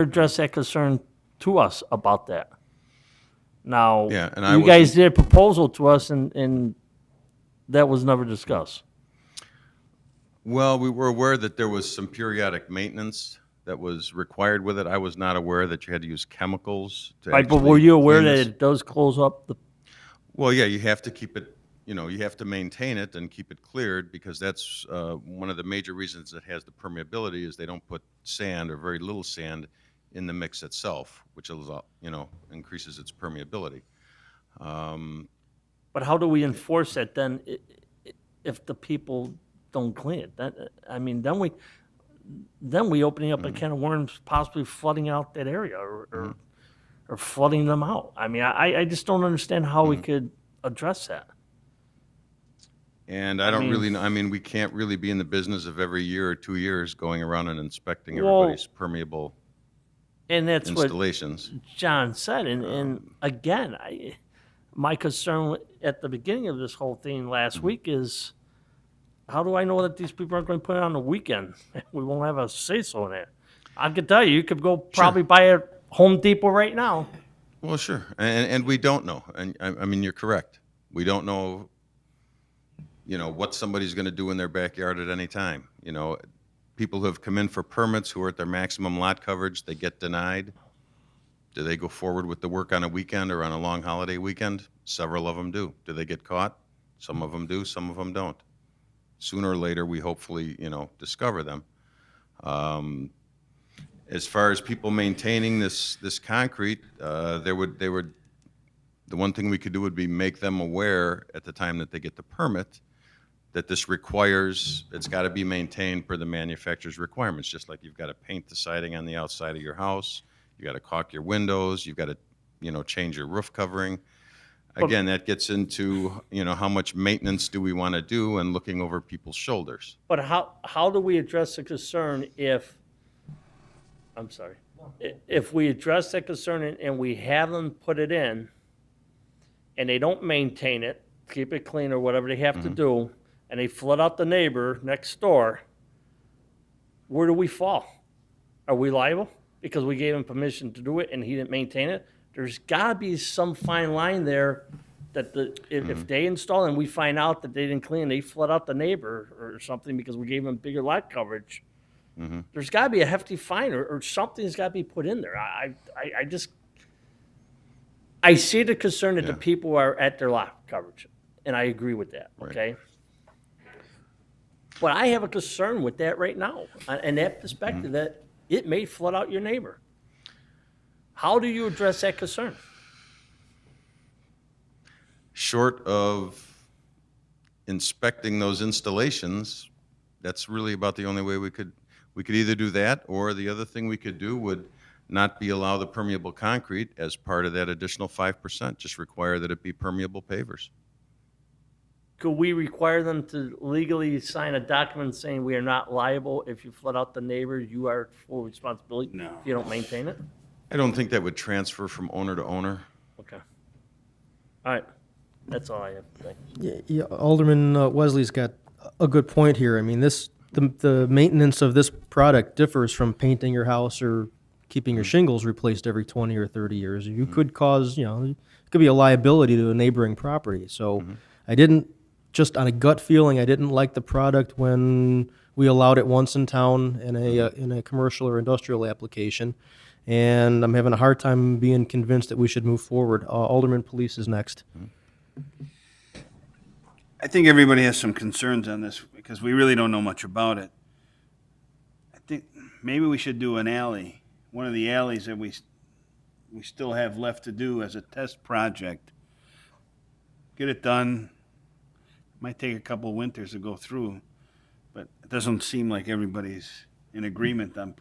address that concern to us about that. Now, Yeah, and I you guys wasn't- did a proposal to us, and that was never discussed. Well, we were aware that there was some periodic maintenance that was required with it. I was not aware that you had to use chemicals to Right, but actually were you aware clean that this. it does close up the, Well, yeah, you have to keep it, you have to maintain it and keep it cleared because that's one of the major reasons it has the permeability is they don't put sand or very little sand in the mix itself, which is, increases its permeability. but how do we enforce that then if the people don't clean it? I mean, then we opening up a can of worms, possibly flooding out that area or flooding them out. I mean, I just don't understand how we could address that. And I don't mean- really know. I mean, we can't really be in the business of every year or 2 years going around and inspecting Well, everybody's permeable And that's what installations. John said. And again, my concern at the beginning of this whole thing last week is, how do I know that these people aren't going to put it on the weekend? We won't have a say-so in it. I can tell you could go probably buy a Home Depot right now. Well, sure, and we don't know. And I mean, you're correct. We don't know, what somebody's going to do in their backyard at any time. People who have come in for permits who are at their maximum lot coverage, they get denied. Do they go forward with the work on a weekend or on a long holiday weekend? Several of them do. Do they get caught? Some of them do, some of them don't. Sooner or later, we hopefully, discover them. As far as people maintaining this concrete, the one thing we could do would be make them aware at the time that they get the permit that this requires, it's got to be maintained per the manufacturer's requirements, just like you've got to paint the siding on the outside of your house, you got to caulk your windows, you've got to, change your roof covering. Again, that gets into, how much maintenance do we want to do and looking over people's shoulders. But how do we address the concern if, I'm sorry, if we address that concern and we have them put it in and they don't maintain it, keep it clean or whatever they have to do, and they flood out the neighbor next door, where do we fall? Are we liable because we gave him permission to do it and he didn't maintain it? There's got to be some fine line there that if they install and we find out that they didn't clean, they flood out the neighbor or something because we gave them bigger lot coverage. There's got to be a hefty fine or something's got to be put in there. I see the concern that the Yeah. people are at their lot coverage, and I agree with that. Right. Okay. But I have a concern with that right now, and that perspective that it may flood out your neighbor. How do you address that concern? Short of inspecting those installations, that's really about the only way we could either do that, or the other thing we could do would not be allow the permeable concrete as part of that additional 5%, just require that it be permeable pavers. Could we require them to legally sign a document saying we are not liable if you flood out the neighbor, you are at full responsibility? No. If you don't maintain it? I don't think that would transfer from owner to owner. Okay. All right. That's all I have to say. Yeah, Alderman Wesley's got a good point here. I mean, the maintenance of this product differs from painting your house or keeping your shingles replaced every 20 or 30 years. You could cause, it could be a liability to a neighboring property. So I didn't, just on a gut feeling, I didn't like the product when we allowed it once in town in a commercial or industrial application. And I'm having a hard time being convinced that we should move forward. Alderman Police is next. I think everybody has some concerns on this because we really don't know much about it. I think maybe we should do an alley, one of the alleys that we still have left to do as a test project. Get it done. Might take a couple winters to go through, but it doesn't seem like everybody's in agreement on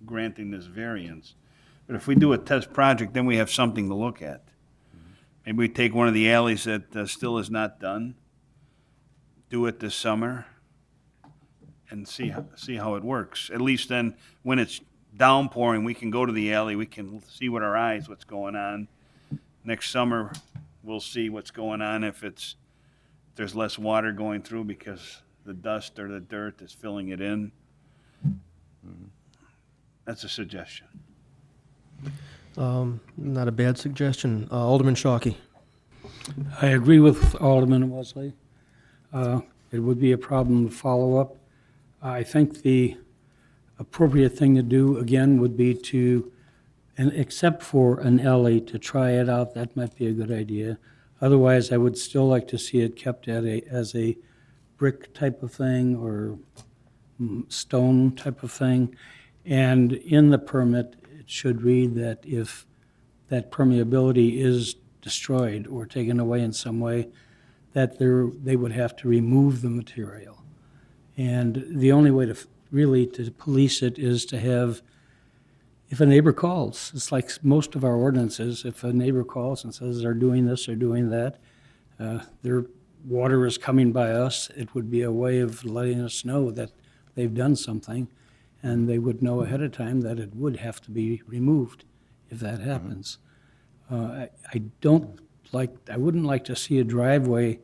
granting this variance. But if we do a test project, then we have something to look at. Maybe we take one of the alleys that still is not done, do it this summer, and see how it works. At least then, when it's downpouring, we can go to the alley, we can see with our eyes what's going on. Next summer, we'll see what's going on if there's less water going through because the dust or the dirt is filling it in. That's a suggestion. Not a bad suggestion. Alderman Shockey. I agree with Alderman Wesley. It would be a problem to follow up. I think the appropriate thing to do, again, would be to, and except for an alley, to try it out. That might be a good idea. Otherwise, I would still like to see it kept as a brick type of thing or stone type of thing. And in the permit, it should read that if that permeability is destroyed or taken away in some way, that they would have to remove the material. And the only way to really to police it is to have, if a neighbor calls, it's like most of our ordinances, if a neighbor calls and says they're doing this or doing that, their water is coming by us, it would be a way of letting us know that they've done something, and they would know ahead of time that it would have to be removed if that happens. I wouldn't like to see a driveway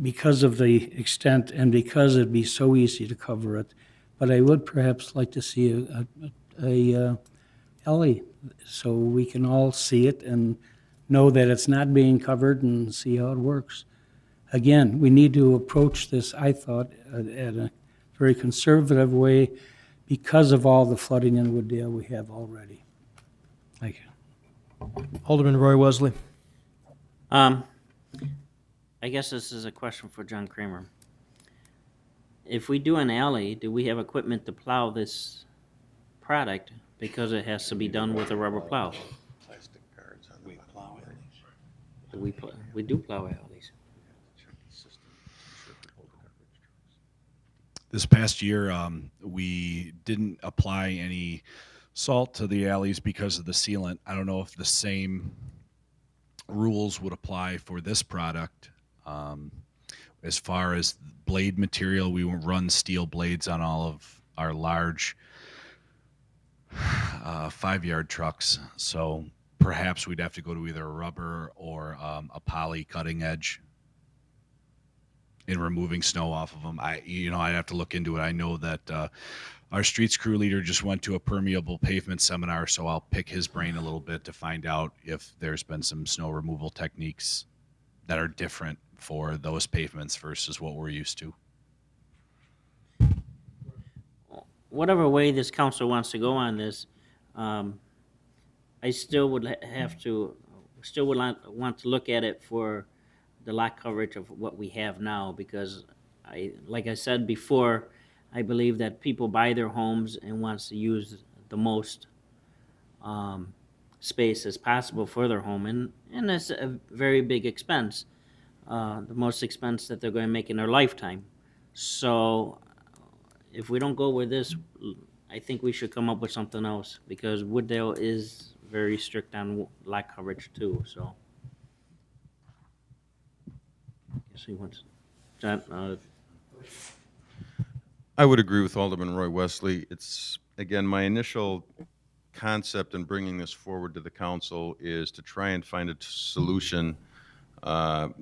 because of the extent and because it'd be so easy to cover it, but I would perhaps like to see a alley so we can all see it and know that it's not being covered and see how it works. Again, we need to approach this, I thought, at a very conservative way because of all the flooding in Wooddale we have already. Thank you. Alderman Roy Wesley. I guess this is a question for John Kramer. If we do an alley, do we have equipment to plow this product because it has to be done with a rubber plow? Plastic guards on We plow alleys. We do plow alleys. This past year, we didn't apply any salt to the alleys because of the sealant. I don't know if the same rules would apply for this product. As far as blade material, we will run steel blades on all of our large 5-yard trucks. So perhaps we'd have to go to either a rubber or a poly cutting edge in removing snow off of them. I'd have to look into it. I know that our streets crew leader just went to a permeable pavement seminar, so I'll pick his brain a little bit to find out if there's been some snow removal techniques that are different for those pavements versus what we're used to. Whatever way this council wants to go on this, I still would want to look at it for the lot coverage of what we have now, because like I said before, I believe that people buy their homes and wants to use the most space as possible for their home, and that's a very big expense, the most expense that they're going to make in their lifetime. So if we don't go with this, I think we should come up with something else, because Wooddale is very strict on lot coverage too, so. Guess he wants, John, I would agree with Alderman Roy Wesley. It's, again, my initial concept in bringing this forward to the council is to try and find a solution to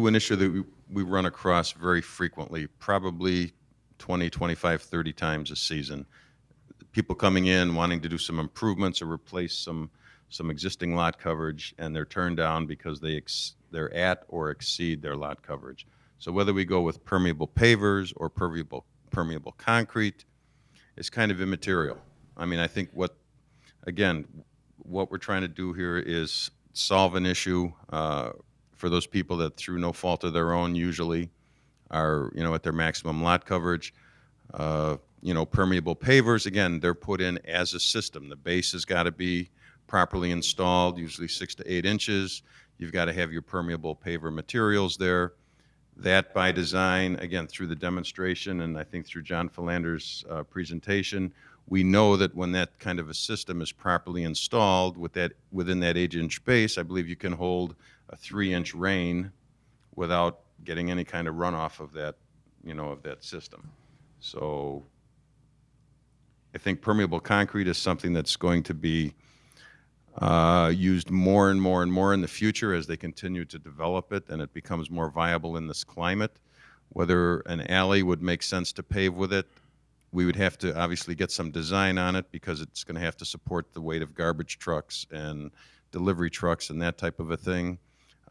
an issue that we run across very frequently, probably 20, 25, 30 times a season. People coming in wanting to do some improvements or replace some existing lot coverage, and they're turned down because they're at or exceed their lot coverage. So whether we go with permeable pavers or permeable concrete is kind of immaterial. I mean, I think what we're trying to do here is solve an issue for those people that, through no fault of their own, usually are, at their maximum lot coverage. Permeable pavers, again, they're put in as a system. The base has got to be properly installed, usually 6 to 8 inches. You've got to have your permeable paver materials there. That, by design, again, through the demonstration and I think through John Philander's presentation, we know that when that kind of a system is properly installed within that 8-inch base, I believe you can hold a 3-inch rain without getting any kind of runoff of that, of that system. So I think permeable concrete is something that's going to be used more and more and more in the future as they continue to develop it and it becomes more viable in this climate. Whether an alley would make sense to pave with it, we would have to obviously get some design on it because it's going to have to support the weight of garbage trucks and delivery trucks and that type of a thing.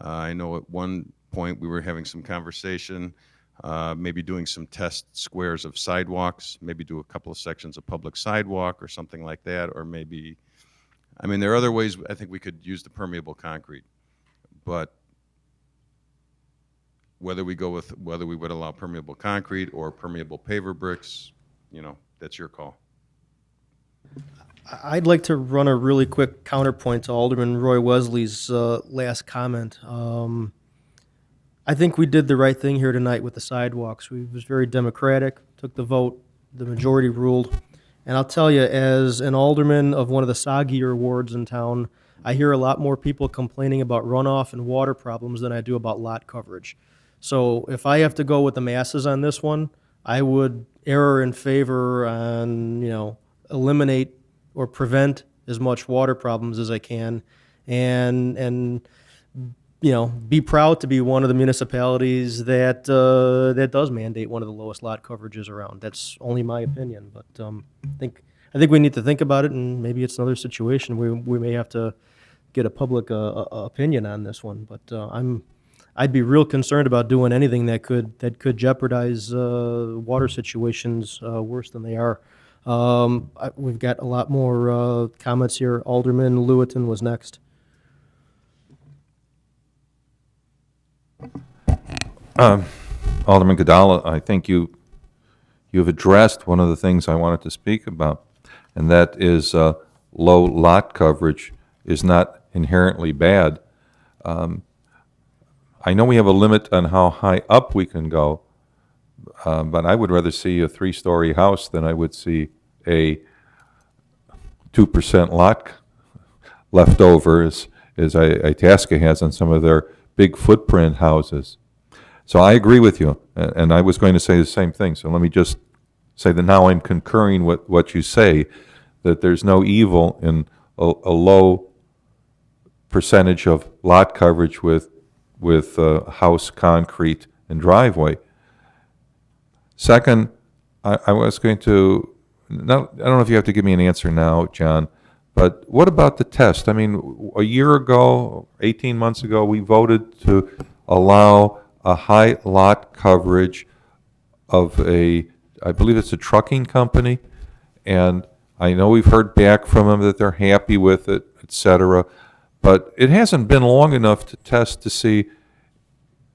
I know at one point we were having some conversation, maybe doing some test squares of sidewalks, maybe do a couple of sections of public sidewalk or something like that, or maybe, I mean, there are other ways I think we could use the permeable concrete, but whether we would allow permeable concrete or permeable paver bricks, that's your call. I'd like to run a really quick counterpoint to Alderman Roy Wesley's last comment. I think we did the right thing here tonight with the sidewalks. We was very democratic, took the vote, the majority ruled. And I'll tell you, as an alderman of one of the soggier wards in town, I hear a lot more people complaining about runoff and water problems than I do about lot coverage. So if I have to go with the masses on this one, I would err in favor on, eliminate or prevent as much water problems as I can, and be proud to be one of the municipalities that does mandate one of the lowest lot coverages around. That's only my opinion, but I think we need to think about it, and maybe it's another situation where we may have to get a public opinion on this one. But I'd be real concerned about doing anything that could jeopardize water situations worse than they are. We've got a lot more comments here. Alderman Lewitton was next. Alderman Godala, I think you've addressed one of the things I wanted to speak about, and that is low lot coverage is not inherently bad. I know we have a limit on how high up we can go, but I would rather see a 3-story house than I would see a 2% lot left over, as Itasca has on some of their big footprint houses. So I agree with you, and I was going to say the same thing. So let me just say that now I'm concurring with what you say, that there's no evil in a low percentage of lot coverage with house, concrete, and driveway. Second, I was going to, I don't know if you have to give me an answer now, John, but what about the test? I mean, a year ago, 18 months ago, we voted to allow a high lot coverage of I believe it's a trucking company, and I know we've heard back from them that they're happy with it, et cetera, but it hasn't been long enough to test to see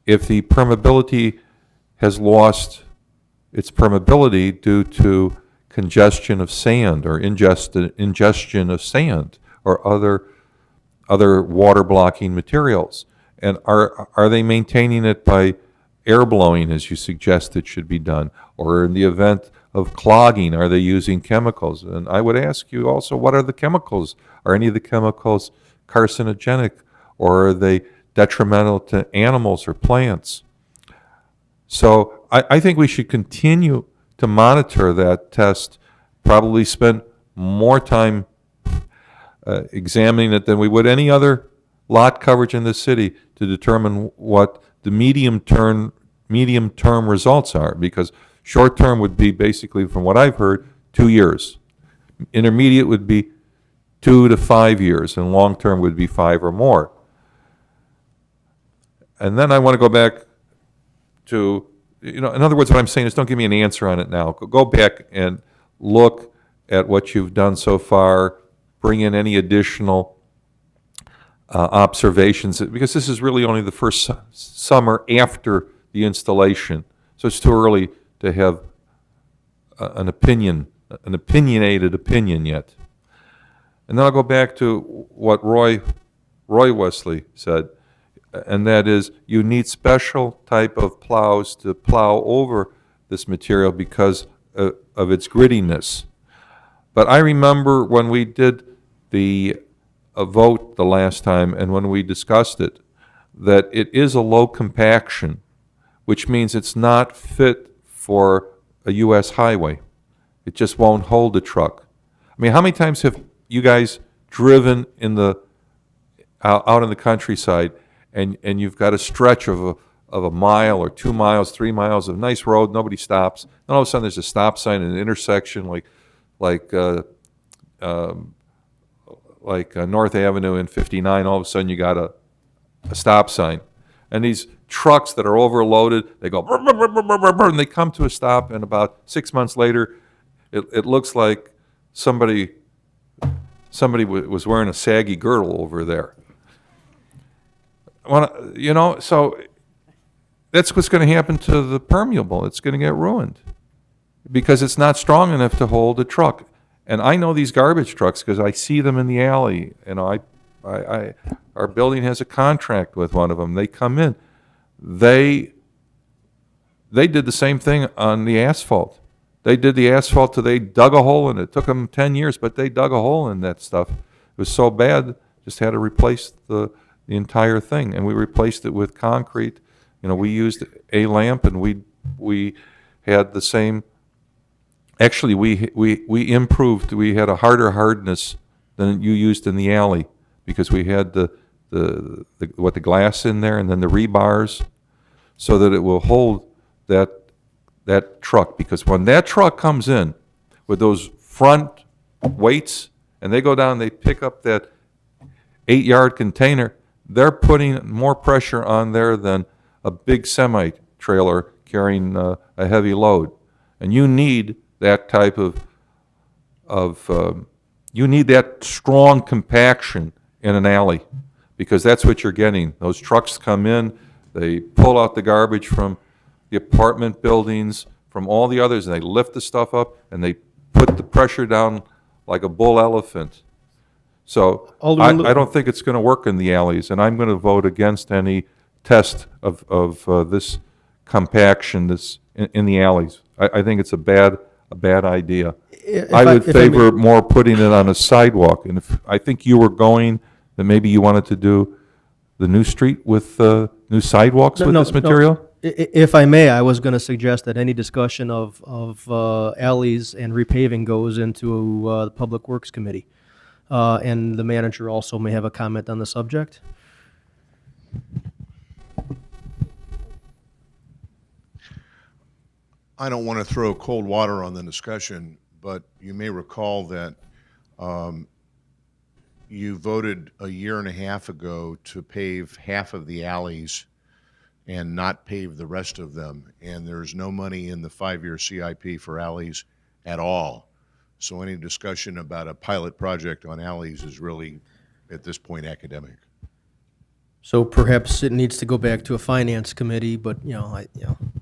if the permeability has lost its permeability due to congestion of sand or ingestion of sand or other water blocking materials. And are they maintaining it by air blowing, as you suggest it should be done? Or in the event of clogging, are they using chemicals? And I would ask you also, what are the chemicals? Are any of the chemicals carcinogenic, or are they detrimental to animals or plants? So I think we should continue to monitor that test, probably spend more time examining it than we would any other lot coverage in the city to determine what the medium-term results are, because short-term would be basically, from what I've heard, 2 years. Intermediate would be 2 to 5 years, and long-term would be 5 or more. And then I want to go back to, in other words, what I'm saying is don't give me an answer on it now. Go back and look at what you've done so far, bring in any additional observations, because this is really only the first summer after the installation, so it's too early to have an opinionated opinion yet. And then I'll go back to what Roy Wesley said, and that is you need special type of plows to plow over this material because of its grittiness. But I remember when we did a vote the last time, and when we discussed it, that it is a low compaction, which means it's not fit for a U.S. highway. It just won't hold a truck. I mean, how many times have you guys driven out in the countryside, and you've got a stretch of of a mile or 2 miles, 3 miles of nice road, nobody stops. Then all of a sudden there's a stop sign in an intersection like North Avenue and 59. All of a sudden you got a stop sign. And these trucks that are overloaded, they go brr, brr, brr, brr, brr, brr, and they come to a stop, and about 6 months later, it looks like somebody was wearing a saggy girdle over there. So that's what's going to happen to the permeable. It's going to get ruined because it's not strong enough to hold a truck. And I know these garbage trucks because I see them in the alley. Our building has a contract with one of them. They come in. They did the same thing on the asphalt. They did the asphalt till they dug a hole in it. It took them 10 years, but they dug a hole in that stuff. It was so bad, just had to replace the entire thing. And we replaced it with concrete. We used a lamp, and we had the same. Actually, we improved. We had a harder hardness than you used in the alley because we had the glass in there and then the rebars so that it will hold that truck. Because when that truck comes in with those front weights and they go down, they pick up that 8-yard container, they're putting more pressure on there than a big semi-trailer carrying a heavy load. And you need that type you need that strong compaction in an alley because that's what you're getting. Those trucks come in, they pull out the garbage from the apartment buildings, from all the others, and they lift the stuff up and they put the pressure down like a bull elephant. So I don't think it's going to work in the alleys, and I'm going to vote against any test of this compaction in the alleys. I think it's a bad idea. I would favor more putting it on a sidewalk. And if I think you were going, then maybe you wanted to do the new street with new sidewalks with this material? If I may, I was going to suggest that any discussion of alleys and repaving goes into the Public Works Committee. And the manager also may have a comment on the subject. I don't want to throw cold water on the discussion, but you may recall that you voted a year and a half ago to pave half of the alleys and not pave the rest of them. And there's no money in the 5-year CIP for alleys at all. So any discussion about a pilot project on alleys is really, at this point, academic. So perhaps it needs to go back to a finance committee, but,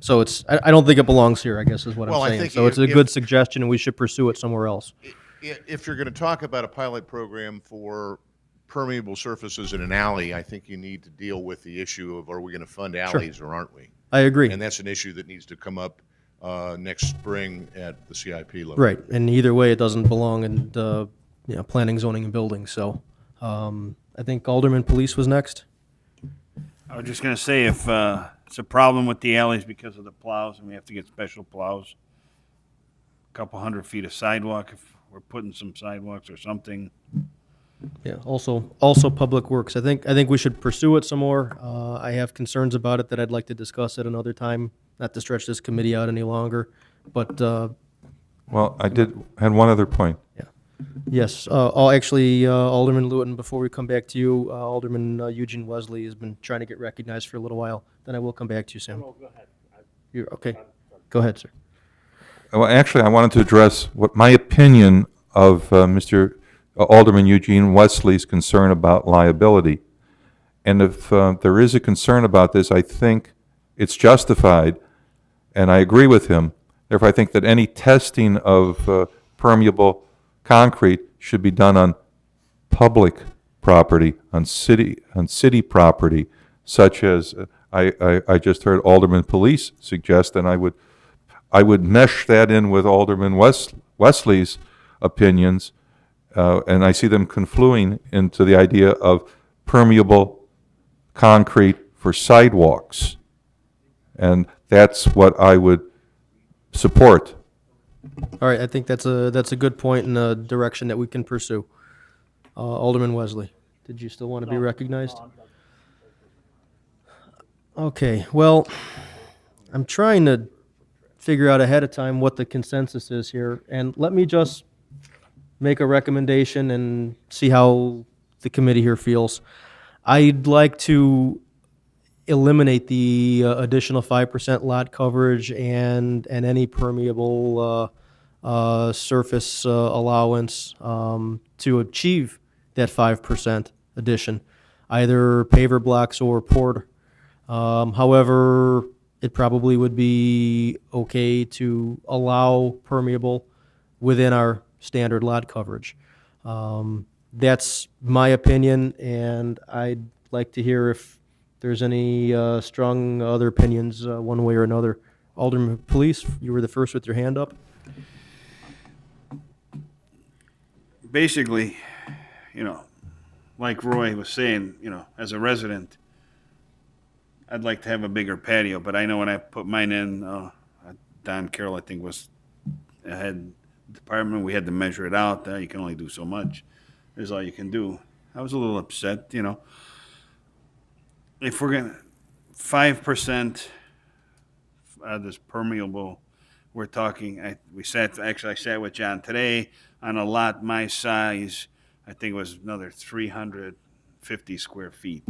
so I don't think it belongs here, I guess is what Well, I'm I saying. think So it's a if- good suggestion, and we should pursue it somewhere else. If you're going to talk about a pilot program for permeable surfaces in an alley, I think you need to deal with the issue of, are we going to fund alleys or aren't we? I agree. And that's an issue that needs to come up next spring at the CIP level. Right, and either way, it doesn't belong in planning, zoning, and building. So I think Alderman Police was next. I was just gonna say, if it's a problem with the alleys because of the plows, and we have to get special plows, a couple 100 feet of sidewalk, if we're putting some sidewalks or something. Yeah, also Public Works. I think we should pursue it some more. I have concerns about it that I'd like to discuss at another time, not to stretch this committee out any longer. But Well, I had one other point. yes, Alderman Lewin, before we come back to you, Alderman Eugene Wesley has been trying to get recognized for a little while. Then I will come back to you, Sam. No, go ahead. You're okay. Go ahead, sir. Well, actually, I wanted to address what my opinion of Mr. Alderman Eugene Wesley's concern about liability. And if there is a concern about this, I think it's justified, and I agree with him. Therefore, I think that any testing of permeable concrete should be done on public property, on city property, such as I just heard Alderman Police suggest, and I would mesh that in with Alderman Wesley's opinions, and I see them confluing into the idea of permeable concrete for sidewalks, and that's what I would support. All right, I think that's a good point and a direction that we can pursue. Alderman Wesley, did you still want to be recognized? Okay, well, I'm trying to figure out ahead of time what the consensus is here, and let me just make a recommendation and see how the committee here feels. I'd like to eliminate the additional 5% lot coverage and any permeable surface allowance to achieve that 5% addition, either paver blocks or poured. However, it probably would be okay to allow permeable within our standard lot coverage. That's my opinion, and I'd like to hear if there's any strong other opinions one way or another. Alderman Police, you were the first with your hand up. Basically, you know, like Roy was saying, you know, as a resident, I'd like to have a bigger patio, but I know when I put mine in, Don Carroll, I think, was head department. We had to measure it out. You can only do so much. There's all you can do. I was a little upset, you know. If we're gonna 5% this permeable, we're talking. I sat with John today on a lot my size. I think it was another 350 square feet.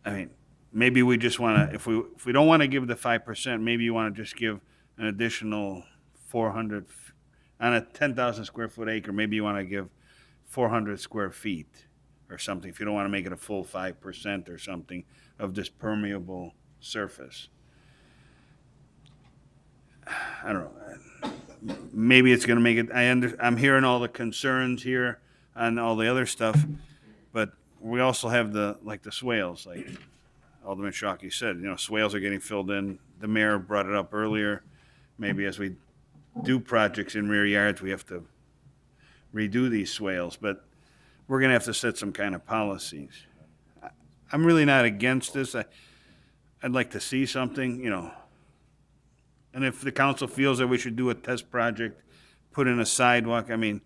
I mean, maybe we just want to, if we don't want to give the 5%, maybe you want to just give an additional 400 on a 10,000 square foot acre. Maybe you want to give 400 square feet or something. If you don't want to make it a full 5% or something of this permeable surface. I don't know. Maybe it's going to make it. I'm hearing all the concerns here on all the other stuff, but we also have the swales, like Alderman Shockey said. You know, swales are getting filled in. The mayor brought it up earlier. Maybe as we do projects in rear yards, we have to redo these swales, but we're going to have to set some kind of policies. I'm really not against this. I'd like to see something, you know. And if the council feels that we should do a test project, put in a sidewalk, I mean,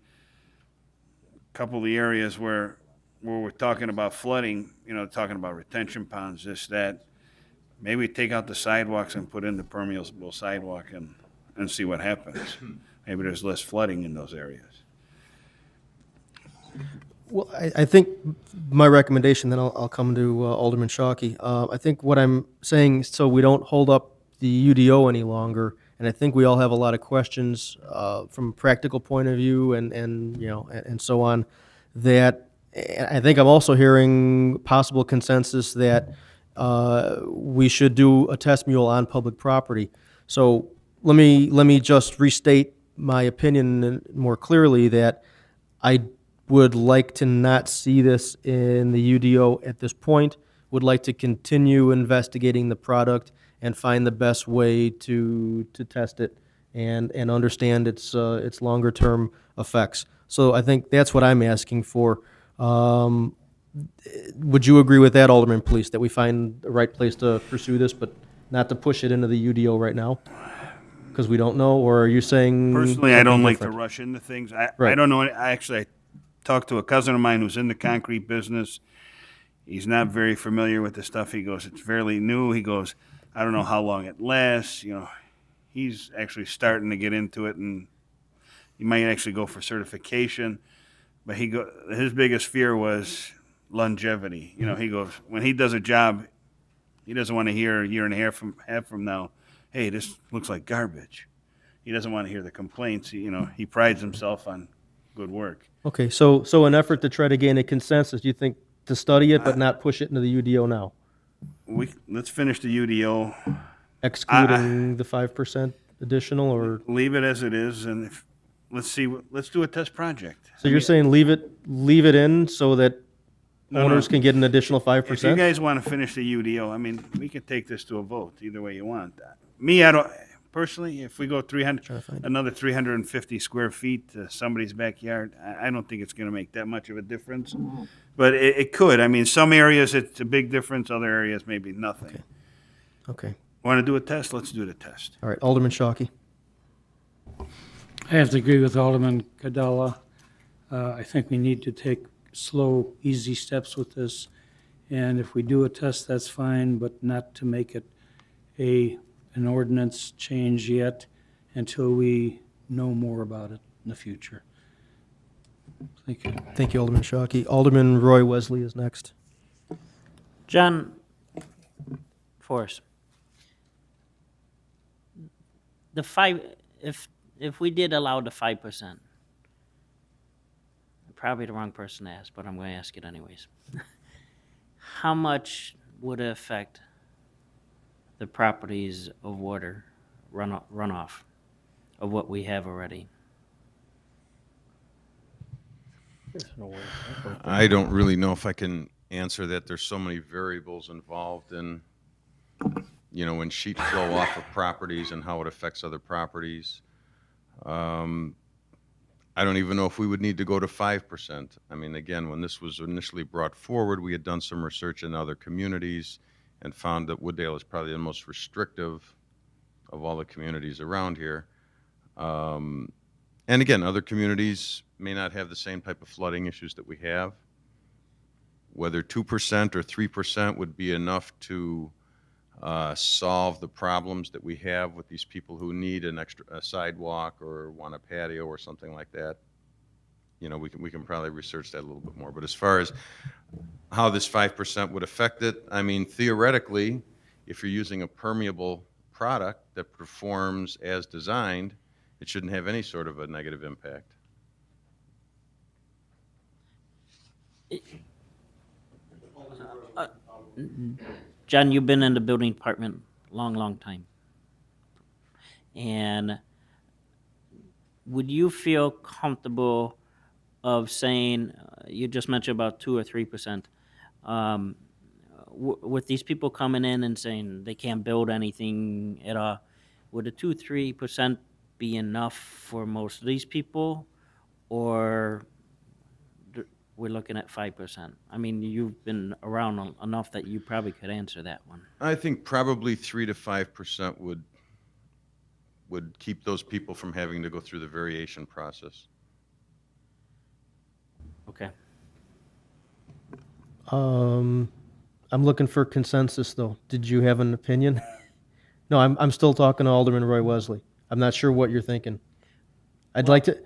a couple of the areas where we're talking about flooding, you know, talking about retention ponds, this, that, maybe take out the sidewalks and put in the permeable sidewalk and see what happens. Maybe there's less flooding in those areas. Well, I think my recommendation, then I'll come to Alderman Shockey. I think what I'm saying, so we don't hold up the UDO any longer, and I think we all have a lot of questions from a practical point of view and you know, and so on, that I think I'm also hearing possible consensus that we should do a test mule on public property. So let me just restate my opinion more clearly, that I would like to not see this in the UDO at this point, would like to continue investigating the product and find the best way to test it and understand its longer term effects. So I think that's what I'm asking for. Would you agree with that, Alderman Police, that we find the right place to pursue this, but not to push it into the UDO right now? Because we don't know, or are you saying? Personally, I don't something like to different? rush into things. I Right. don't know. I talked to a cousin of mine who's in the concrete business. He's not very familiar with the stuff. He goes, it's fairly new. He goes, I don't know how long it lasts. You know, he's actually starting to get into it, and he might actually go for certification. But his biggest fear was longevity. You know, he goes, when he does a job, he doesn't want to hear a year and a half from now, hey, this looks like garbage. He doesn't want to hear the complaints. You know, he prides himself on good work. Okay, so an effort to try to gain a consensus, do you think to study it but not push it into the UDO now, Let's finish the UDO. excluding the 5% additional, or? Leave it as it is, and let's do a test project. So you're saying leave it in so that No, owners no. can get an additional 5%? If you guys want to finish the UDO, I mean, we can take this to a vote either way you want. Me, I don't personally. If we go 300, another 350 square feet to somebody's backyard, I don't think it's going to make that much of a difference. But it could. I mean, some areas it's a big difference. Other areas maybe nothing. Okay, Want to do a test? Let's do the test. all right, Alderman Shockey. I have to agree with Alderman Cadella. I think we need to take slow, easy steps with this And if we do a test, that's fine, but not to make it an ordinance change yet until we know more about it in the future. Thank you. Thank you, Alderman Shockey. Alderman Roy Wesley is next. John Forrest. The if we did allow the 5%, I'm probably the wrong person to ask, but I'm going to ask it anyways. How much would it affect the properties of water runoff of what we have already? I don't really know if I can answer that. There's so many variables involved in, in sheet flow off of properties and how it affects other properties. I don't even know if we would need to go to 5%. I mean, again, when this was initially brought forward, we had done some research in other communities and found that Wooddale is probably the most restrictive of all the communities around here. And again, other communities may not have the same type of flooding issues that we have. Whether 2% or 3% would be enough to solve the problems that we have with these people who need a sidewalk or want a patio or something like that. We can probably research that a little bit more. But as far as how this 5% would affect it, I mean, theoretically, if you're using a permeable product that performs as designed, it shouldn't have any sort of a negative impact. John, you've been in the building department long time. And would you feel comfortable of saying, you just mentioned about 2 or 3%, with these people coming in and saying they can't build anything at all, would a 2-3% be enough for most of these people, or we're looking at 5%? I mean, you've been around enough that you probably could answer that one. I think probably 3 to 5% would keep those people from having to go through the variation process. Okay. I'm looking for consensus, though. Did you have an opinion? No, I'm still talking to Alderman Roy Wesley. I'm not sure what you're thinking. I'd like to.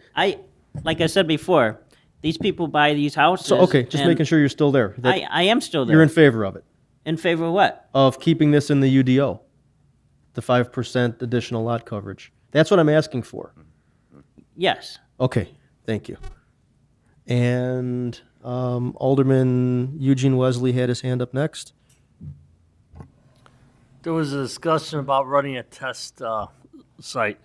Like I said before, these people buy these houses. So okay, just and making sure you're still there. that I am still there. You're in favor of it, In favor of what? of keeping this in the UDO, the 5% additional lot coverage. That's what I'm asking for. Yes. Okay, thank you. And Alderman Eugene Wesley had his hand up next. There was a discussion about running a test site.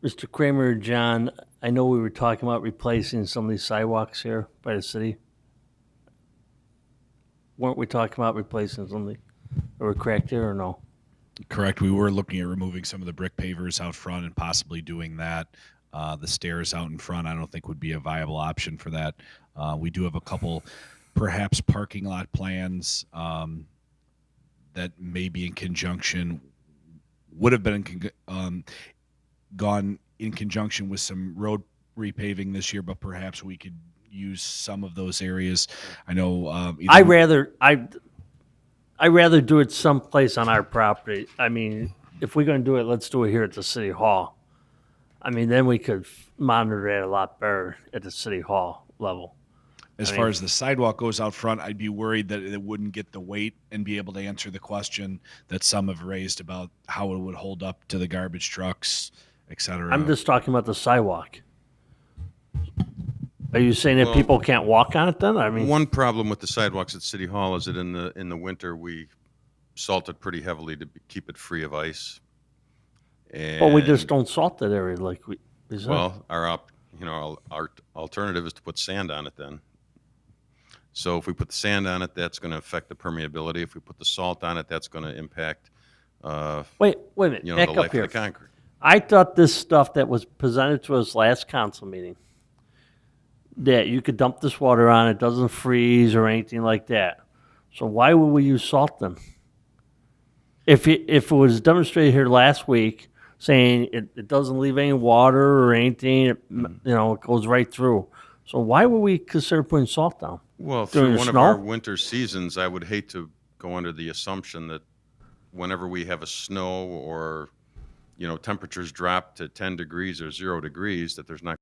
Mr. Kramer, John, I know we were talking about replacing some of these sidewalks here by the city. Weren't we talking about replacing something that were cracked here or no? Correct. We were looking at removing some of the brick pavers out front and possibly doing that. The stairs out in front, I don't think would be a viable option for that. We do have a couple, perhaps parking lot plans that may be in conjunction, would have been gone in conjunction with some road repaving this year, but perhaps we could use some of those areas. I know. I'd rather do it someplace on our property. I mean, if we're going to do it, let's do it here at the city hall. I mean, then we could monitor it a lot better at the city hall level. As far as the sidewalk goes out front, I'd be worried that it wouldn't get the weight and be able to answer the question that some have raised about how it would hold up to the garbage trucks, et cetera. I'm just talking about the sidewalk. Are you saying that people can't walk on it then? I mean, One problem with the sidewalks at City Hall is that in the winter, we salt it pretty heavily to keep it free of ice. well, we just And, don't salt that area like we. Is that- well, our alternative is to put sand on it then. So if we put the sand on it, that's going to affect the permeability. If we put the salt on it, that's going to impact, wait a minute. the Back life up of here. the concrete. I thought this stuff that was presented to us last council meeting, that you could dump this water on, it doesn't freeze or anything like that. So why would we use salt then? If it was demonstrated here last week, saying it doesn't leave any water or anything, it goes right through. So why would we consider putting salt down? Well, During through the one of snow? our winter seasons, I would hate to go under the assumption that whenever we have a snow or, temperatures drop to 10 degrees or 0 degrees, that there's not